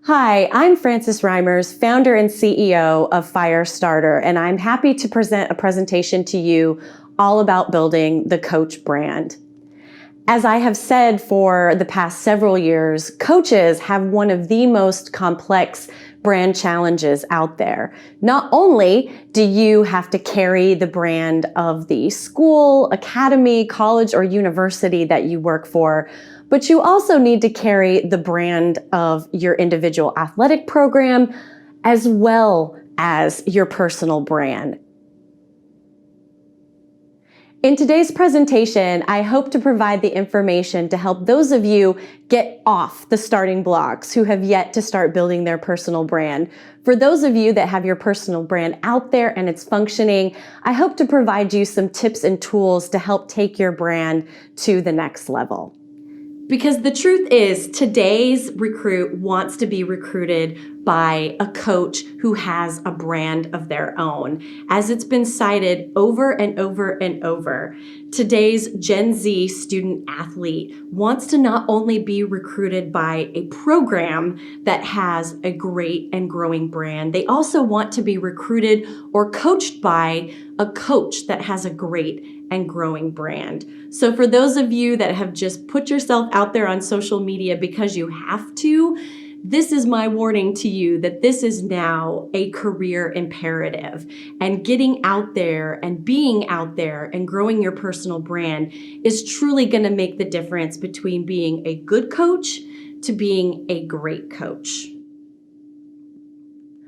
Hi, I'm Frances Reimers, founder and CEO of Firestarter, and I'm happy to present a presentation to you all about building the Coach brand. As I have said for the past several years, coaches have one of the most complex brand challenges out there. Not only do you have to carry the brand of the school, academy, college, or university that you work for, but you also need to carry the brand of your individual athletic program as well as your personal brand. In today's presentation, I hope to provide the information to help those of you get off the starting blocks who have yet to start building their personal brand. For those of you that have your personal brand out there and it's functioning, I hope to provide you some tips and tools to help take your brand to the next level. Because the truth is, today's recruit wants to be recruited by a coach who has a brand of their own. As it's been cited over and over and over, today's Gen Z student athlete wants to not only be recruited by a program that has a great and growing brand, they also want to be recruited or coached by a coach that has a great and growing brand. So for those of you that have just put yourself out there on social media because you have to, this is my warning to you that this is now a career imperative. And getting out there and being out there and growing your personal brand is truly going to make the difference between being a good coach to being a great coach.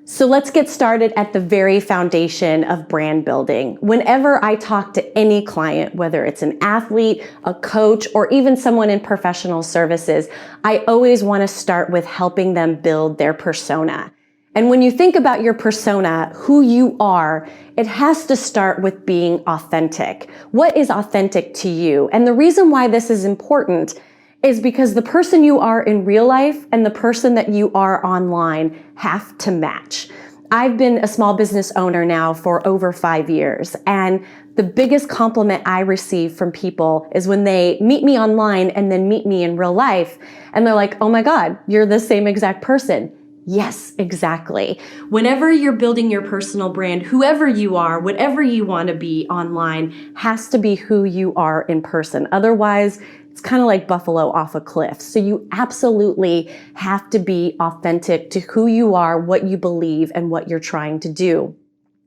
So let's get started at the very foundation of brand building. Whenever I talk to any client, whether it's an athlete, a coach, or even someone in professional services, I always want to start with helping them build their persona. And when you think about your persona, who you are, it has to start with being authentic. What is authentic to you? And the reason why this is important is because the person you are in real life and the person that you are online have to match. I've been a small business owner now for over 5 years, and the biggest compliment I receive from people is when they meet me online and then meet me in real life, and they're like, "Oh my God, you're the same exact person." Yes, exactly. Whenever you're building your personal brand, whoever you are, whatever you want to be online has to be who you are in person. Otherwise, it's kind of like buffalo off a cliff. So you absolutely have to be authentic to who you are, what you believe, and what you're trying to do.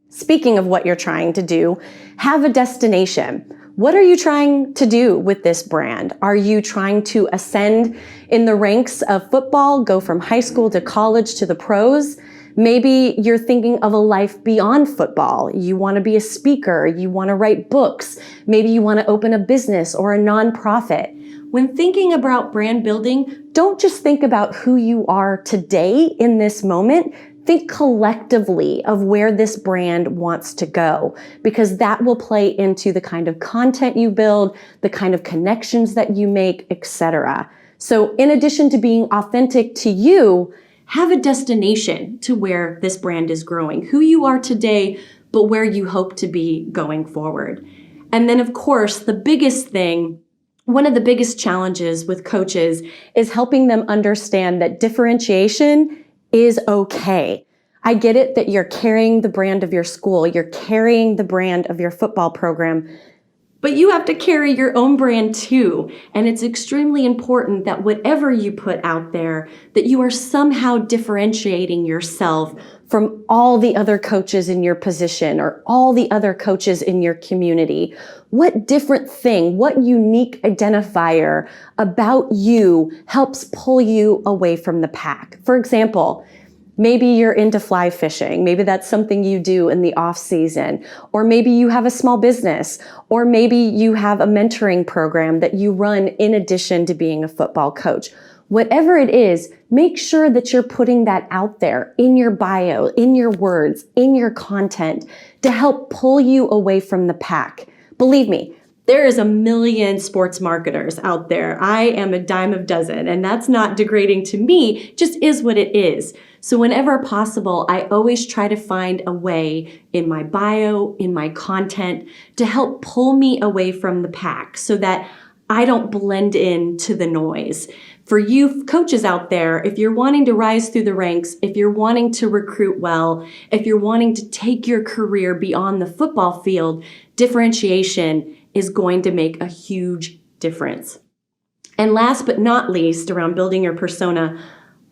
Speaking of what you're trying to do, have a destination. What are you trying to do with this brand? Are you trying to ascend in the ranks of football, go from high school to college to the pros? Maybe you're thinking of a life beyond football. You want to be a speaker. You want to write books. Maybe you want to open a business or a nonprofit. When thinking about brand building, don't just think about who you are today in this moment. Think collectively of where this brand wants to go, because that will play into the kind of content you build, the kind of connections that you make, etc. So in addition to being authentic to you, have a destination to where this brand is growing, who you are today, but where you hope to be going forward. And then, of course, the biggest thing, one of the biggest challenges with coaches is helping them understand that differentiation is okay. I get it that you're carrying the brand of your school, you're carrying the brand of your football program, but you have to carry your own brand too. And it's extremely important that whatever you put out there, that you are somehow differentiating yourself from all the other coaches in your position or all the other coaches in your community. What different thing, what unique identifier about you helps pull you away from the pack? For example, maybe you're into fly fishing. Maybe that's something you do in the off season. Or maybe you have a small business. Or maybe you have a mentoring program that you run in addition to being a football coach. Whatever it is, make sure that you're putting that out there in your bio, in your words, in your content to help pull you away from the pack. Believe me, there is a million sports marketers out there. I am a dime a dozen, and that's not degrading to me, just is what it is. So whenever possible, I always try to find a way in my bio, in my content, to help pull me away from the pack so that I don't blend in to the noise. For you coaches out there, if you're wanting to rise through the ranks, if you're wanting to recruit well, if you're wanting to take your career beyond the football field, differentiation is going to make a huge difference. And last but not least, around building your persona,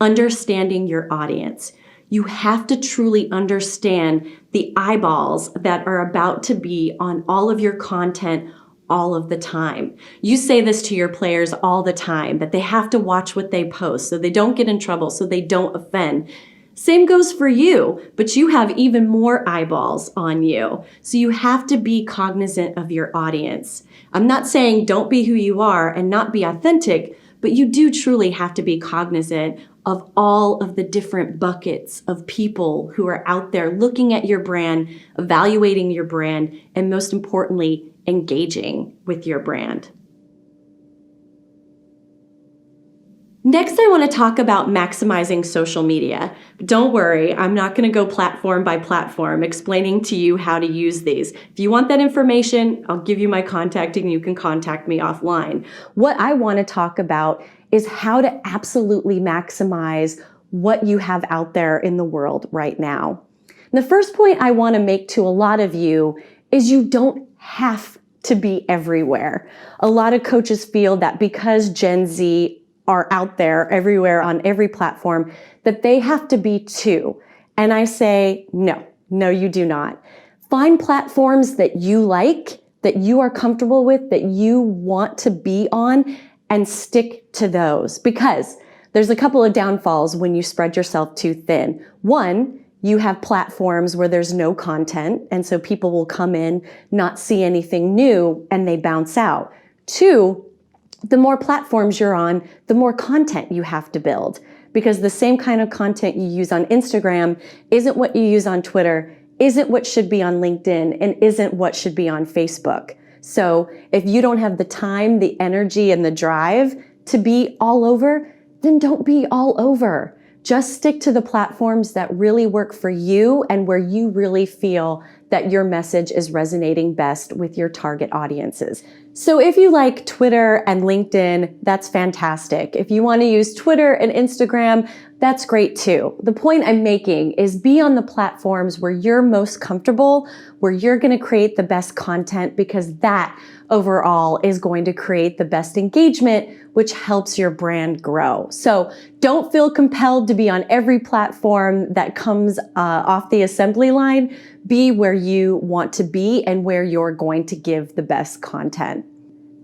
understanding your audience. You have to truly understand the eyeballs that are about to be on all of your content all of the time. You say this to your players all the time, that they have to watch what they post so they don't get in trouble, so they don't offend. Same goes for you, but you have even more eyeballs on you. So you have to be cognizant of your audience. I'm not saying don't be who you are and not be authentic, but you do truly have to be cognizant of all of the different buckets of people who are out there looking at your brand, evaluating your brand, and most importantly, engaging with your brand. Next, I want to talk about maximizing social media. But don't worry, I'm not going to go platform by platform explaining to you how to use these. If you want that information, I'll give you my contact and you can contact me offline. What I want to talk about is how to absolutely maximize what you have out there in the world right now. And the first point I want to make to a lot of you is you don't have to be everywhere. A lot of coaches feel that because Gen Z are out there everywhere on every platform, that they have to be too. And I say, no, you do not. Find platforms that you like, that you are comfortable with, that you want to be on, and stick to those. Because there's a couple of downfalls when you spread yourself too thin. One, you have platforms where there's no content, and so people will come in, not see anything new, and they bounce out. Two, the more platforms you're on, the more content you have to build, because the same kind of content you use on Instagram isn't what you use on Twitter, isn't what should be on LinkedIn, and isn't what should be on Facebook. So if you don't have the time, the energy, and the drive to be all over, then don't be all over. Just stick to the platforms that really work for you and where you really feel that your message is resonating best with your target audiences. So if you like Twitter and LinkedIn, that's fantastic. If you want to use Twitter and Instagram, that's great too. The point I'm making is be on the platforms where you're most comfortable, where you're going to create the best content, because that overall is going to create the best engagement, which helps your brand grow. So don't feel compelled to be on every platform that comes off the assembly line. Be where you want to be and where you're going to give the best content.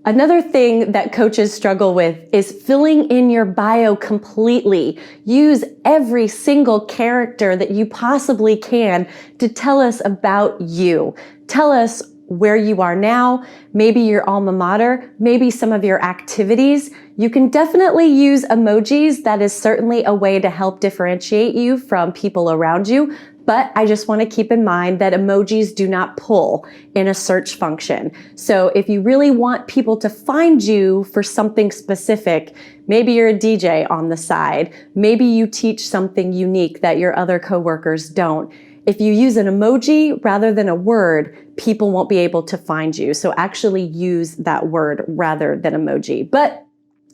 Another thing that coaches struggle with is filling in your bio completely. Use every single character that you possibly can to tell us about you. Tell us where you are now, maybe your alma mater, maybe some of your activities. You can definitely use emojis. That is certainly a way to help differentiate you from people around you. But I just want to keep in mind that emojis do not pull in a search function. So if you really want people to find you for something specific, maybe you're a DJ on the side, maybe you teach something unique that your other coworkers don't. If you use an emoji rather than a word, people won't be able to find you. So actually use that word rather than emoji. But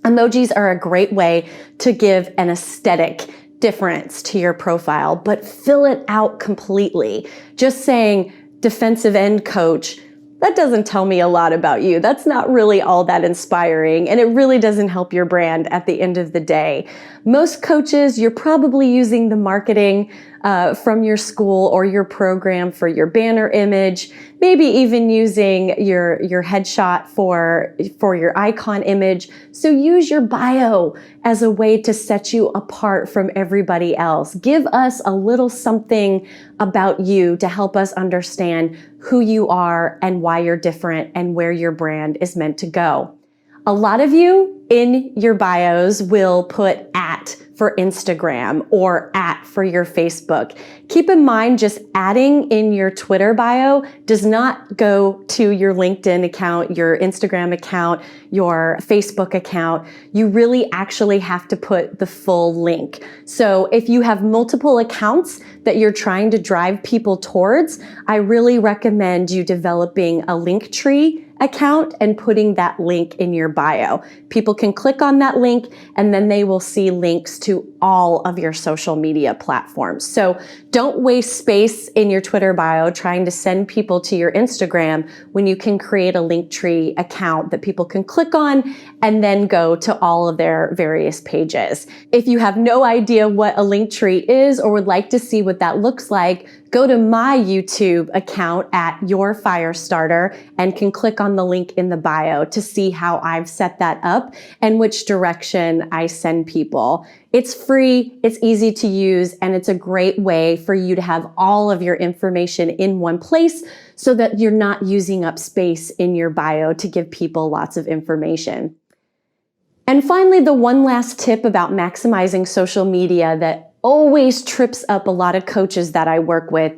emojis are a great way to give an aesthetic difference to your profile, but fill it out completely. Just saying defensive end coach, that doesn't tell me a lot about you. That's not really all that inspiring, and it really doesn't help your brand at the end of the day. Most coaches, you're probably using the marketing from your school or your program for your banner image, maybe even using your headshot for your icon image. So use your bio as a way to set you apart from everybody else. Give us a little something about you to help us understand who you are and why you're different and where your brand is meant to go. A lot of you in your bios will put @ for Instagram or @ for your Facebook. Keep in mind, just adding in your Twitter bio does not go to your LinkedIn account, your Instagram account, your Facebook account. You really actually have to put the full link. So if you have multiple accounts that you're trying to drive people towards, I really recommend you developing a link tree account and putting that link in your bio. People can click on that link and then they will see links to all of your social media platforms. So don't waste space in your Twitter bio trying to send people to your Instagram when you can create a Linktree account that people can click on and then go to all of their various pages. If you have no idea what a Linktree is or would like to see what that looks like, go to my YouTube account at Your Firestarter and can click on the link in the bio to see how I've set that up and which direction I send people. It's free, it's easy to use, and it's a great way for you to have all of your information in one place so that you're not using up space in your bio to give people lots of information. And finally, the one last tip about maximizing social media that always trips up a lot of coaches that I work with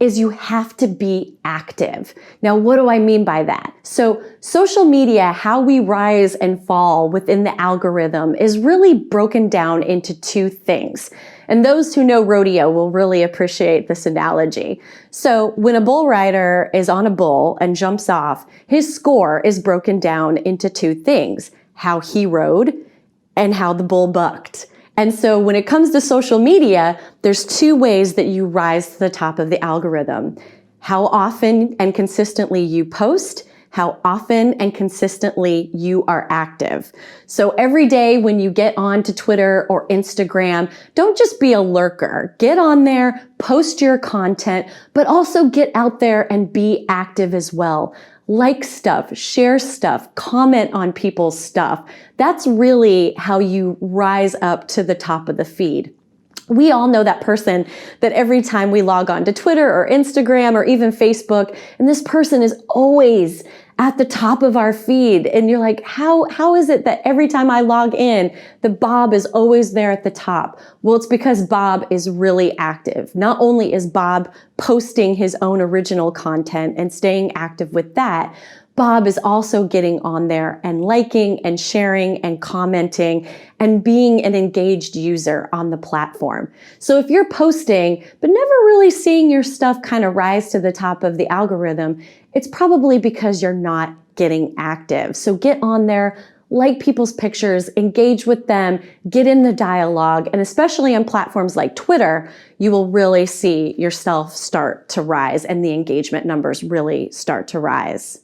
is you have to be active. Now, what do I mean by that? So social media, how we rise and fall within the algorithm is really broken down into two things. And those who know rodeo will really appreciate this analogy. So when a bull rider is on a bull and jumps off, his score is broken down into two things: how he rode and how the bull bucked. And so when it comes to social media, there's two ways that you rise to the top of the algorithm: how often and consistently you post, how often and consistently you are active. So every day when you get on to Twitter or Instagram, don't just be a lurker. Get on there, post your content, but also get out there and be active as well. Like stuff, share stuff, comment on people's stuff. That's really how you rise up to the top of the feed. We all know that person that every time we log on to Twitter or Instagram or even Facebook, and this person is always at the top of our feed. And you're like, how is it that every time I log in, the Bob is always there at the top? Well, it's because Bob is really active. Not only is Bob posting his own original content and staying active with that, Bob is also getting on there and liking and sharing and commenting and being an engaged user on the platform. So if you're posting, but never really seeing your stuff kind of rise to the top of the algorithm, it's probably because you're not getting active. So get on there, like people's pictures, engage with them, get in the dialogue, and especially on platforms like Twitter, you will really see yourself start to rise and the engagement numbers really start to rise.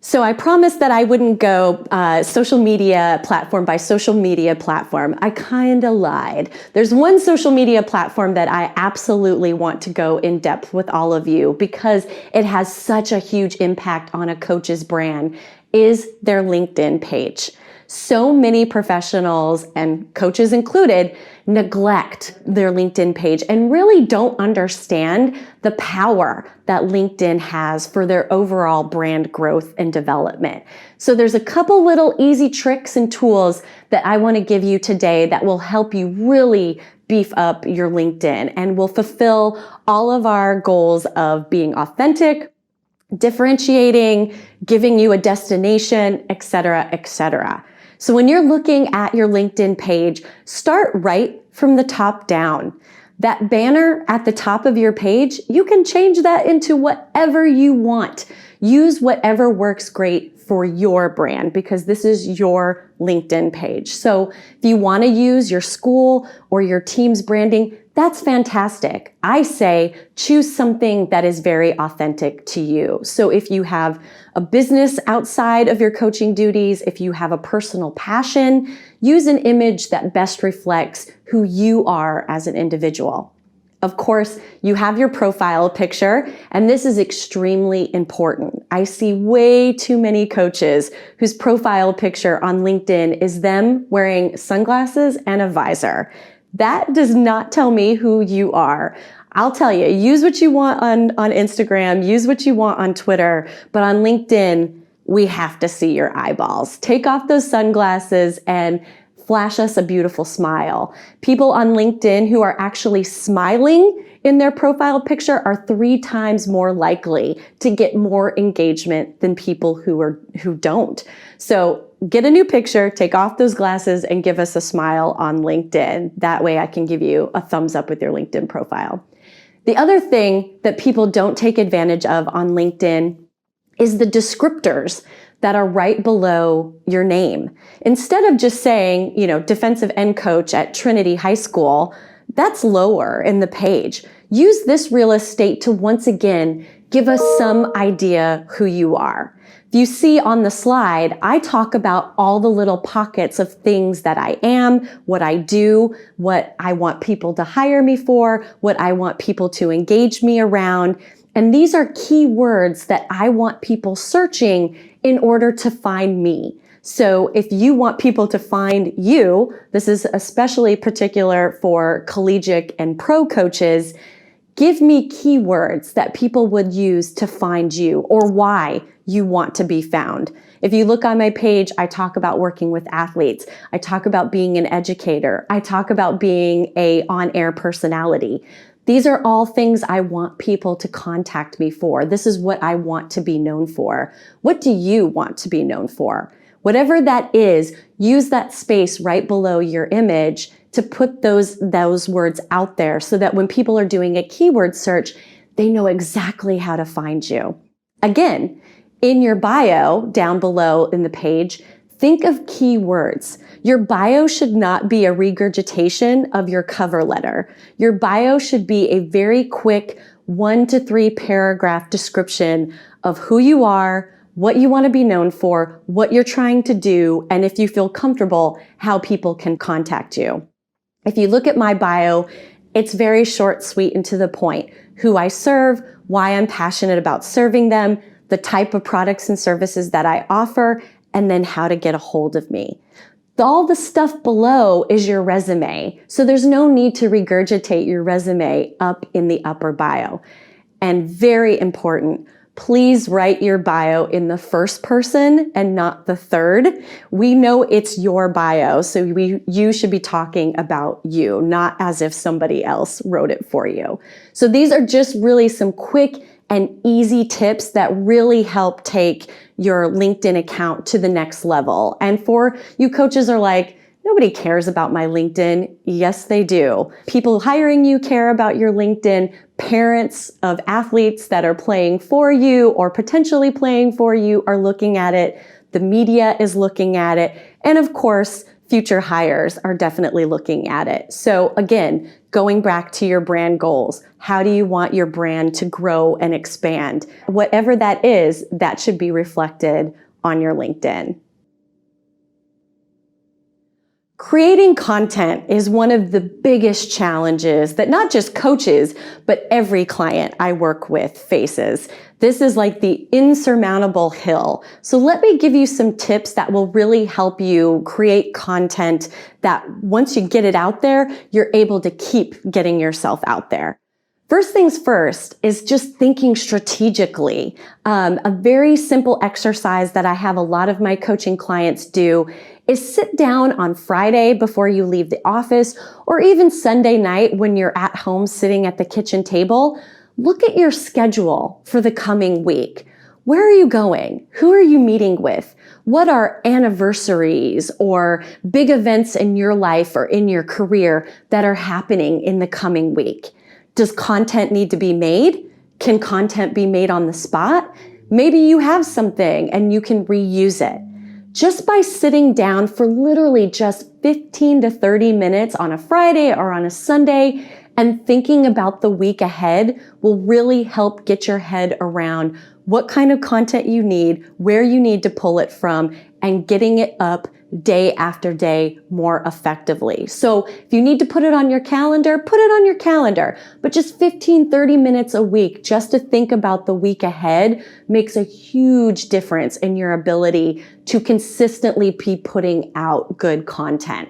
So I promised that I wouldn't go social media platform by social media platform. I kind of lied. There's one social media platform that I absolutely want to go in depth with all of you because it has such a huge impact on a coach's brand, is their LinkedIn page. So many professionals, and coaches included, neglect their LinkedIn page and really don't understand the power that LinkedIn has for their overall brand growth and development. So there's a couple little easy tricks and tools that I want to give you today that will help you really beef up your LinkedIn and will fulfill all of our goals of being authentic, differentiating, giving you a destination, etc., etc. So when you're looking at your LinkedIn page, start right from the top down. That banner at the top of your page, you can change that into whatever you want. Use whatever works great for your brand because this is your LinkedIn page. So if you want to use your school or your team's branding, that's fantastic. I say choose something that is very authentic to you. So if you have a business outside of your coaching duties, if you have a personal passion, use an image that best reflects who you are as an individual. Of course, you have your profile picture, and this is extremely important. I see way too many coaches whose profile picture on LinkedIn is them wearing sunglasses and a visor. That does not tell me who you are. I'll tell you, use what you want on Instagram, use what you want on Twitter, but on LinkedIn, we have to see your eyeballs. Take off those sunglasses and flash us a beautiful smile. People on LinkedIn who are actually smiling in their profile picture are 3 times more likely to get more engagement than people who don't. So get a new picture, take off those glasses, and give us a smile on LinkedIn. That way I can give you a thumbs up with your LinkedIn profile. The other thing that people don't take advantage of on LinkedIn is the descriptors that are right below your name. Instead of just saying, defensive end coach at Trinity High School, that's lower in the page. Use this real estate to once again give us some idea who you are. If you see on the slide, I talk about all the little pockets of things that I am, what I do, what I want people to hire me for, what I want people to engage me around. And these are key words that I want people searching in order to find me. So if you want people to find you, this is especially particular for collegiate and pro coaches, give me keywords that people would use to find you or why you want to be found. If you look on my page, I talk about working with athletes. I talk about being an educator. I talk about being an on-air personality. These are all things I want people to contact me for. This is what I want to be known for. What do you want to be known for? Whatever that is, use that space right below your image to put those words out there so that when people are doing a keyword search, they know exactly how to find you. Again, in your bio down below in the page, think of keywords. Your bio should not be a regurgitation of your cover letter. Your bio should be a very quick 1 to 3 paragraph description of who you are, what you want to be known for, what you're trying to do, and if you feel comfortable, how people can contact you. If you look at my bio, it's very short, sweet, and to the point. Who I serve, why I'm passionate about serving them, the type of products and services that I offer, and then how to get a hold of me. All the stuff below is your resume, so there's no need to regurgitate your resume up in the upper bio. And very important, please write your bio in the first person and not the third. We know it's your bio, so you should be talking about you, not as if somebody else wrote it for you. So these are just really some quick and easy tips that really help take your LinkedIn account to the next level. And for you coaches are like, nobody cares about my LinkedIn. Yes, they do. People hiring you care about your LinkedIn. Parents of athletes that are playing for you or potentially playing for you are looking at it. The media is looking at it. And of course, future hires are definitely looking at it. So again, going back to your brand goals, how do you want your brand to grow and expand? Whatever that is, that should be reflected on your LinkedIn. Creating content is one of the biggest challenges that not just coaches, but every client I work with faces. This is like the insurmountable hill. So let me give you some tips that will really help you create content that once you get it out there, you're able to keep getting yourself out there. First things first is just thinking strategically. A very simple exercise that I have a lot of my coaching clients do is sit down on Friday before you leave the office, or even Sunday night when you're at home sitting at the kitchen table. Look at your schedule for the coming week. Where are you going? Who are you meeting with? What are anniversaries or big events in your life or in your career that are happening in the coming week? Does content need to be made? Can content be made on the spot? Maybe you have something and you can reuse it. Just by sitting down for literally just 15 to 30 minutes on a Friday or on a Sunday and thinking about the week ahead will really help get your head around what kind of content you need, where you need to pull it from, and getting it up day after day more effectively. So if you need to put it on your calendar, put it on your calendar. But just 15, 30 minutes a week just to think about the week ahead makes a huge difference in your ability to consistently be putting out good content.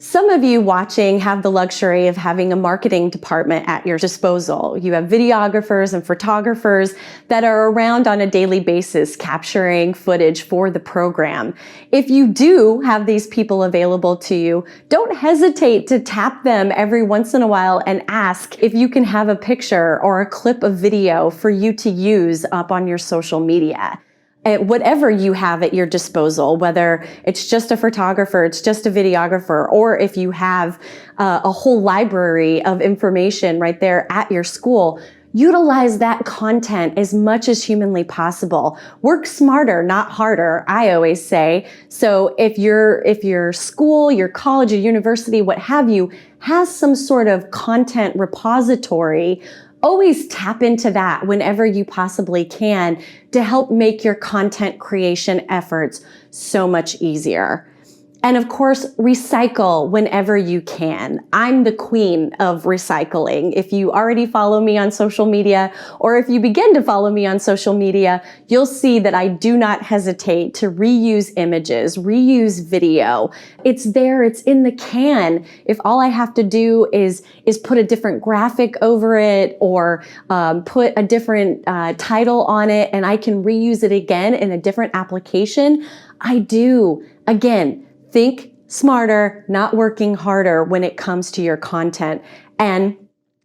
Some of you watching have the luxury of having a marketing department at your disposal. You have videographers and photographers that are around on a daily basis capturing footage for the program. If you do have these people available to you, don't hesitate to tap them every once in a while and ask if you can have a picture or a clip of video for you to use up on your social media. whatever you have at your disposal, whether it's just a photographer, it's just a videographer, or if you have a whole library of information right there at your school, utilize that content as much as humanly possible. Work smarter, not harder, I always say. So if your school, your college, your university, what have you, has some sort of content repository, always tap into that whenever you possibly can to help make your content creation efforts so much easier. And of course, recycle whenever you can. I'm the queen of recycling. If you already follow me on social media, or if you begin to follow me on social media, you'll see that I do not hesitate to reuse images, reuse video. It's there, it's in the can. If all I have to do is put a different graphic over it, or put a different title on it, and I can reuse it again in a different application, I do. Again, think smarter, not working harder when it comes to your content. And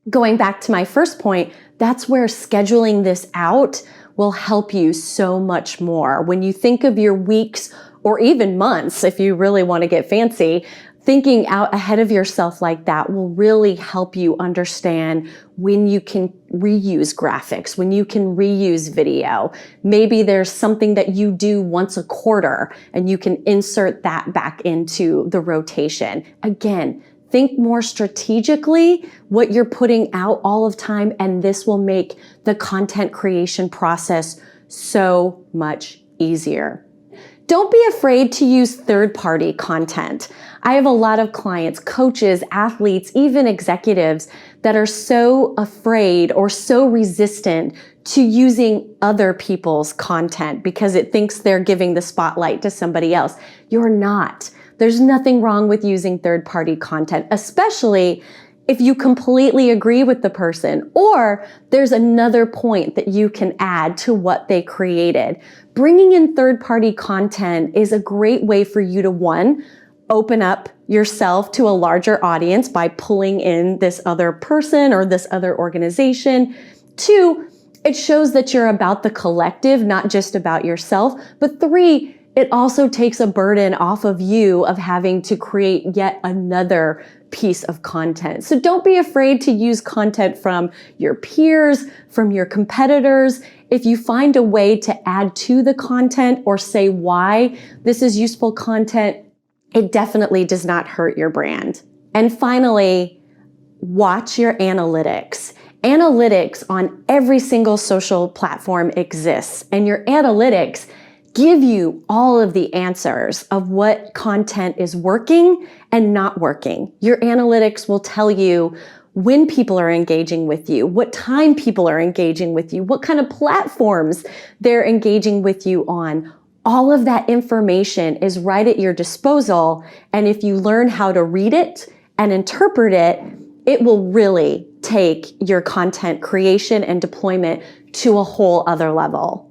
going back to my first point, that's where scheduling this out will help you so much more. When you think of your weeks or even months, if you really want to get fancy, thinking out ahead of yourself like that will really help you understand when you can reuse graphics, when you can reuse video. Maybe there's something that you do once a quarter and you can insert that back into the rotation. Again, think more strategically what you're putting out all of time, and this will make the content creation process so much easier. Don't be afraid to use third-party content. I have a lot of clients, coaches, athletes, even executives that are so afraid or so resistant to using other people's content because it thinks they're giving the spotlight to somebody else. You're not. There's nothing wrong with using third-party content, especially if you completely agree with the person, or there's another point that you can add to what they created. Bringing in third-party content is a great way for you to, one, open up yourself to a larger audience by pulling in this other person or this other organization. Two, it shows that you're about the collective, not just about yourself. But three, it also takes a burden off of you of having to create yet another piece of content. So don't be afraid to use content from your peers, from your competitors. If you find a way to add to the content or say why this is useful content, it definitely does not hurt your brand. And finally, watch your analytics. Analytics on every single social platform exists, and your analytics give you all of the answers of what content is working and not working. Your analytics will tell you when people are engaging with you, what time people are engaging with you, what kind of platforms they're engaging with you on. All of that information is right at your disposal, and if you learn how to read it and interpret it, it will really take your content creation and deployment to a whole other level.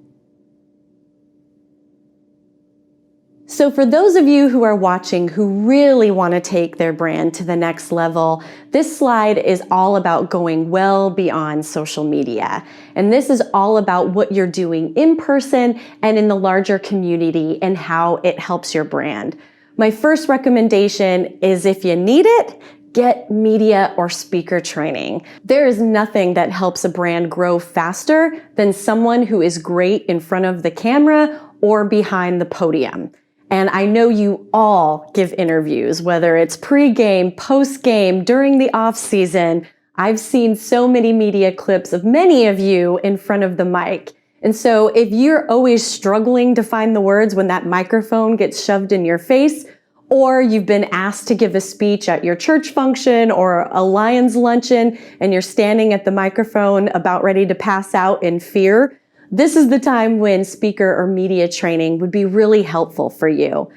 So for those of you who are watching who really want to take their brand to the next level, this slide is all about going well beyond social media. And this is all about what you're doing in person and in the larger community and how it helps your brand. My first recommendation is, if you need it, get media or speaker training. There is nothing that helps a brand grow faster than someone who is great in front of the camera or behind the podium. And I know you all give interviews, whether it's pre-game, post-game, during the off season. I've seen so many media clips of many of you in front of the mic. And so if you're always struggling to find the words when that microphone gets shoved in your face, or you've been asked to give a speech at your church function or a Lions luncheon, and you're standing at the microphone about ready to pass out in fear, this is the time when speaker or media training would be really helpful for you.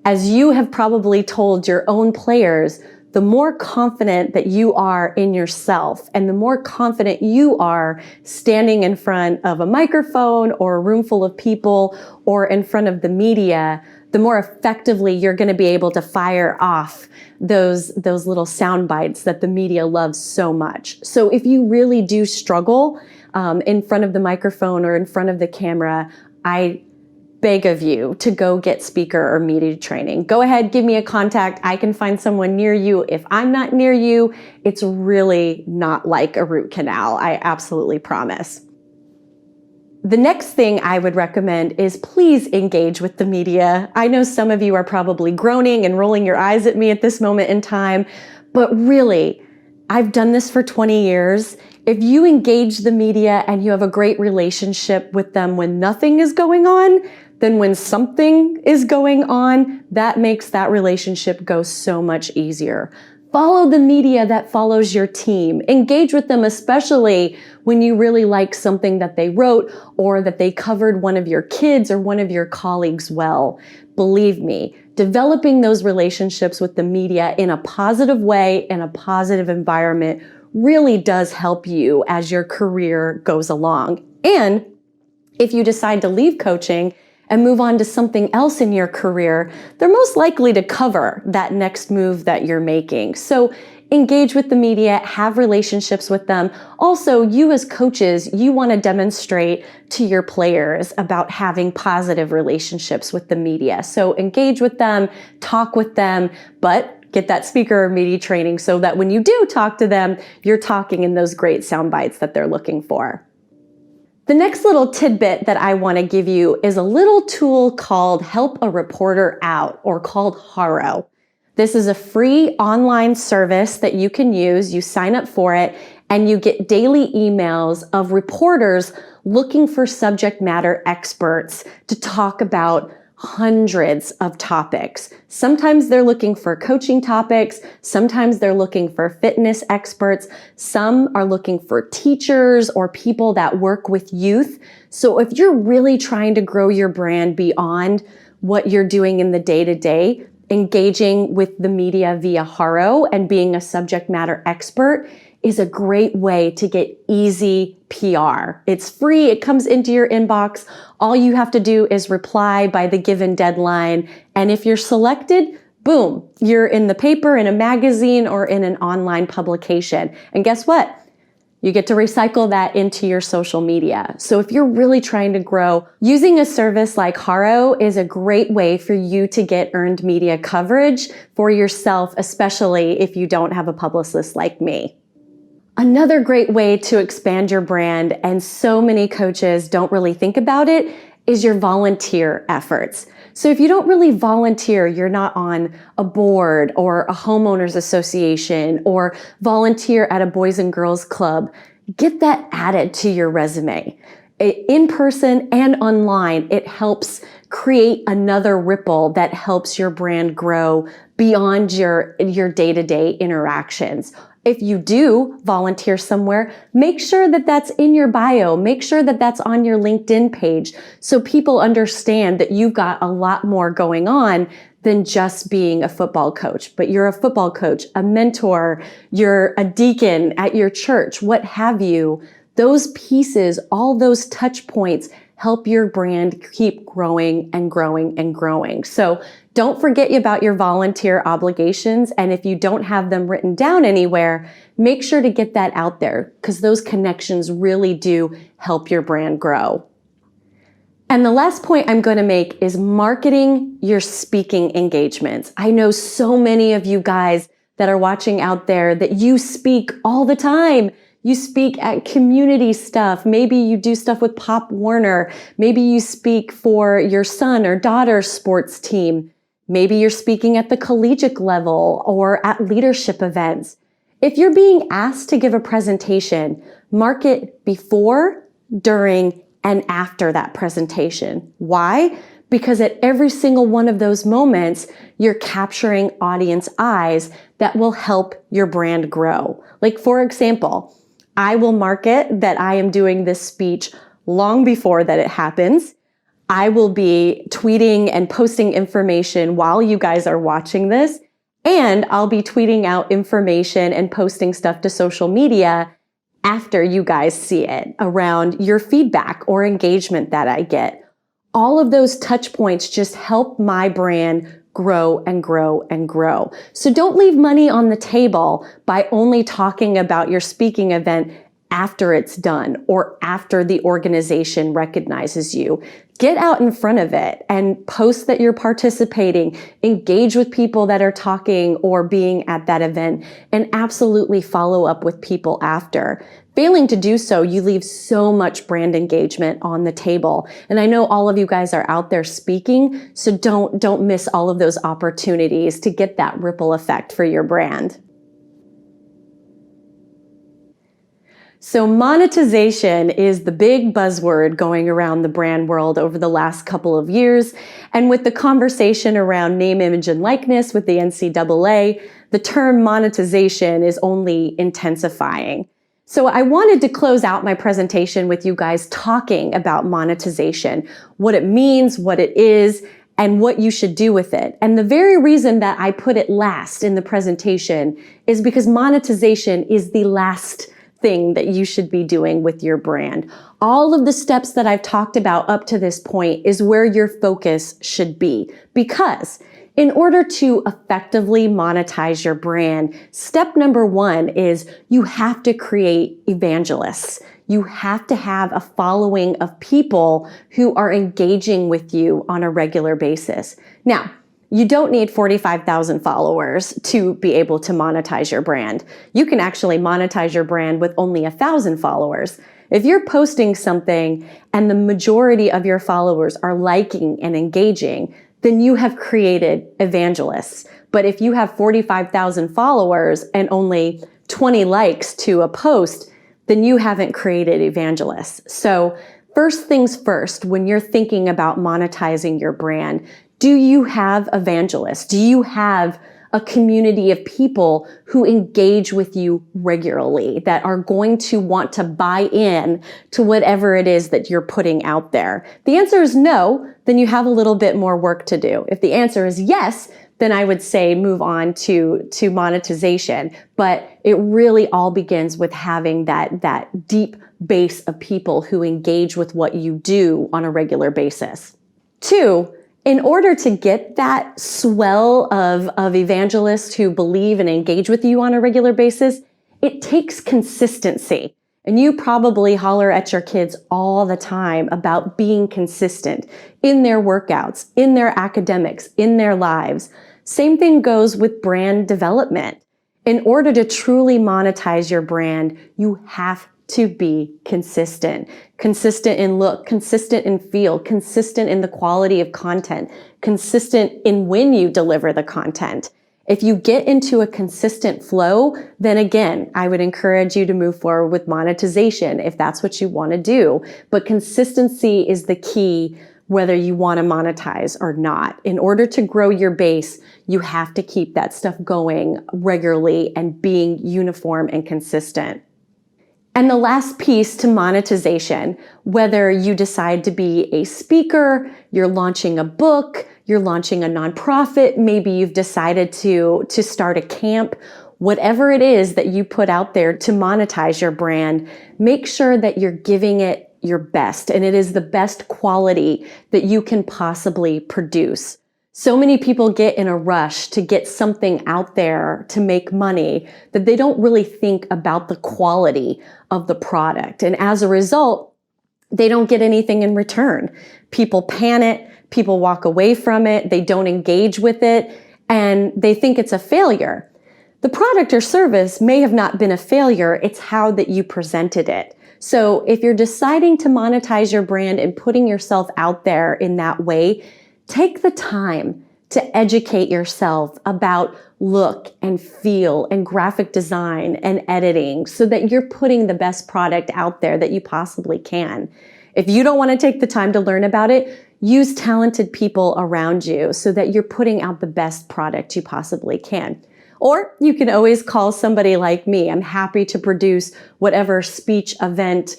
As you have probably told your own players, the more confident that you are in yourself and the more confident you are standing in front of a microphone or a room full of people or in front of the media, the more effectively you're going to be able to fire off those little sound bites that the media loves so much. So if you really do struggle in front of the microphone or in front of the camera, I beg of you to go get speaker or media training. Go ahead, give me a contact. I can find someone near you. If I'm not near you, it's really not like a root canal. I absolutely promise. The next thing I would recommend is please engage with the media. I know some of you are probably groaning and rolling your eyes at me at this moment in time, but really, I've done this for 20 years. If you engage the media and you have a great relationship with them when nothing is going on, then when something is going on, that makes that relationship go so much easier. Follow the media that follows your team. Engage with them, especially when you really like something that they wrote or that they covered one of your kids or one of your colleagues well. Believe me, developing those relationships with the media in a positive way, in a positive environment, really does help you as your career goes along. And if you decide to leave coaching and move on to something else in your career, they're most likely to cover that next move that you're making. So engage with the media, have relationships with them. Also, you as coaches, you want to demonstrate to your players about having positive relationships with the media. So engage with them, talk with them, but get that speaker or media training so that when you do talk to them, you're talking in those great sound bites that they're looking for. The next little tidbit that I want to give you is a little tool called Help a Reporter Out, or called Haro. This is a free online service that you can use. You sign up for it and you get daily emails of reporters looking for subject matter experts to talk about hundreds of topics. Sometimes they're looking for coaching topics. Sometimes they're looking for fitness experts. Some are looking for teachers or people that work with youth. So if you're really trying to grow your brand beyond what you're doing in the day-to-day, engaging with the media via Haro and being a subject matter expert is a great way to get easy PR. It's free. It comes into your inbox. All you have to do is reply by the given deadline. And if you're selected, boom, you're in the paper, in a magazine, or in an online publication. And guess what? You get to recycle that into your social media. So if you're really trying to grow, using a service like Haro is a great way for you to get earned media coverage for yourself, especially if you don't have a publicist like me. Another great way to expand your brand, and so many coaches don't really think about it, is your volunteer efforts. So if you don't really volunteer, you're not on a board or a homeowners association or volunteer at a boys and girls club, get that added to your resume. In person and online, it helps create another ripple that helps your brand grow beyond your day-to-day interactions. If you do volunteer somewhere, make sure that that's in your bio. Make sure that that's on your LinkedIn page so people understand that you've got a lot more going on than just being a football coach. But you're a football coach, a mentor, you're a deacon at your church, what have you. Those pieces, all those touch points help your brand keep growing and growing and growing. So don't forget about your volunteer obligations. And if you don't have them written down anywhere, make sure to get that out there because those connections really do help your brand grow. And the last point I'm going to make is marketing your speaking engagements. I know so many of you guys that are watching out there that you speak all the time. You speak at community stuff. Maybe you do stuff with Pop Warner. Maybe you speak for your son or daughter's sports team. Maybe you're speaking at the collegiate level or at leadership events. If you're being asked to give a presentation, mark it before, during, and after that presentation. Why? Because at every single one of those moments, you're capturing audience eyes that will help your brand grow. Like, for example, I will mark it that I am doing this speech long before that it happens. I will be tweeting and posting information while you guys are watching this, and I'll be tweeting out information and posting stuff to social media after you guys see it around your feedback or engagement that I get. All of those touch points just help my brand grow and grow and grow. So don't leave money on the table by only talking about your speaking event after it's done or after the organization recognizes you. Get out in front of it and post that you're participating, engage with people that are talking or being at that event, and absolutely follow up with people after. Failing to do so, you leave so much brand engagement on the table. And I know all of you guys are out there speaking, so don't miss all of those opportunities to get that ripple effect for your brand. So monetization is the big buzzword going around the brand world over the last couple of years. And with the conversation around name, image, and likeness with the NCAA, the term monetization is only intensifying. So I wanted to close out my presentation with you guys talking about monetization, what it means, what it is, and what you should do with it. And the very reason that I put it last in the presentation is because monetization is the last thing that you should be doing with your brand. All of the steps that I've talked about up to this point is where your focus should be, because in order to effectively monetize your brand, step number one is you have to create evangelists. You have to have a following of people who are engaging with you on a regular basis. Now, you don't need 45,000 followers to be able to monetize your brand. You can actually monetize your brand with only 1,000 followers. If you're posting something and the majority of your followers are liking and engaging, then you have created evangelists. But if you have 45,000 followers and only 20 likes to a post, then you haven't created evangelists. So first things first, when you're thinking about monetizing your brand, do you have evangelists? Do you have a community of people who engage with you regularly, that are going to want to buy in to whatever it is that you're putting out there? The answer is no, then you have a little bit more work to do. If the answer is yes, then I would say move on to monetization. But it really all begins with having that deep base of people who engage with what you do on a regular basis. 2, in order to get that swell of evangelists who believe and engage with you on a regular basis, it takes consistency. And you probably holler at your kids all the time about being consistent in their workouts, in their academics, in their lives. Same thing goes with brand development. In order to truly monetize your brand, you have to be consistent. Consistent in look, consistent in feel, consistent in the quality of content, consistent in when you deliver the content. If you get into a consistent flow, then again, I would encourage you to move forward with monetization if that's what you want to do. But consistency is the key whether you want to monetize or not. In order to grow your base, you have to keep that stuff going regularly and being uniform and consistent. And the last piece to monetization, whether you decide to be a speaker, you're launching a book, you're launching a nonprofit, maybe you've decided to start a camp, whatever it is that you put out there to monetize your brand, make sure that you're giving it your best and it is the best quality that you can possibly produce. So many people get in a rush to get something out there to make money that they don't really think about the quality of the product. And as a result, they don't get anything in return. People panic, people walk away from it, they don't engage with it, and they think it's a failure. The product or service may have not been a failure, it's how that you presented it. So if you're deciding to monetize your brand and putting yourself out there in that way, take the time to educate yourself about look and feel and graphic design and editing so that you're putting the best product out there that you possibly can. If you don't want to take the time to learn about it, use talented people around you so that you're putting out the best product you possibly can. Or you can always call somebody like me. I'm happy to produce whatever speech, event,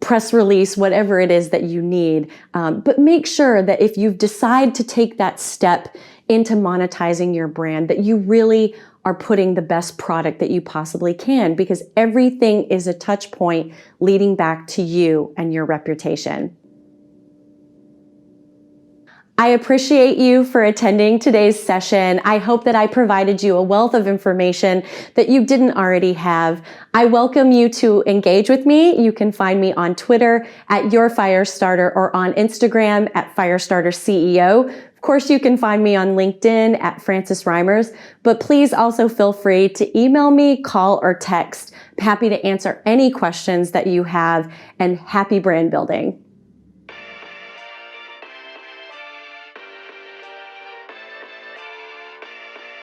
press release, whatever it is that you need. But make sure that if you decide to take that step into monetizing your brand, that you really are putting the best product that you possibly can, because everything is a touch point leading back to you and your reputation. I appreciate you for attending today's session. I hope that I provided you a wealth of information that you didn't already have. I welcome you to engage with me. You can find me on Twitter at YourFirestarter or on Instagram at FirestarterCEO. Of course, you can find me on LinkedIn at Frances Reimers, but please also feel free to email me, call, or text. I'm happy to answer any questions that you have, and happy brand building.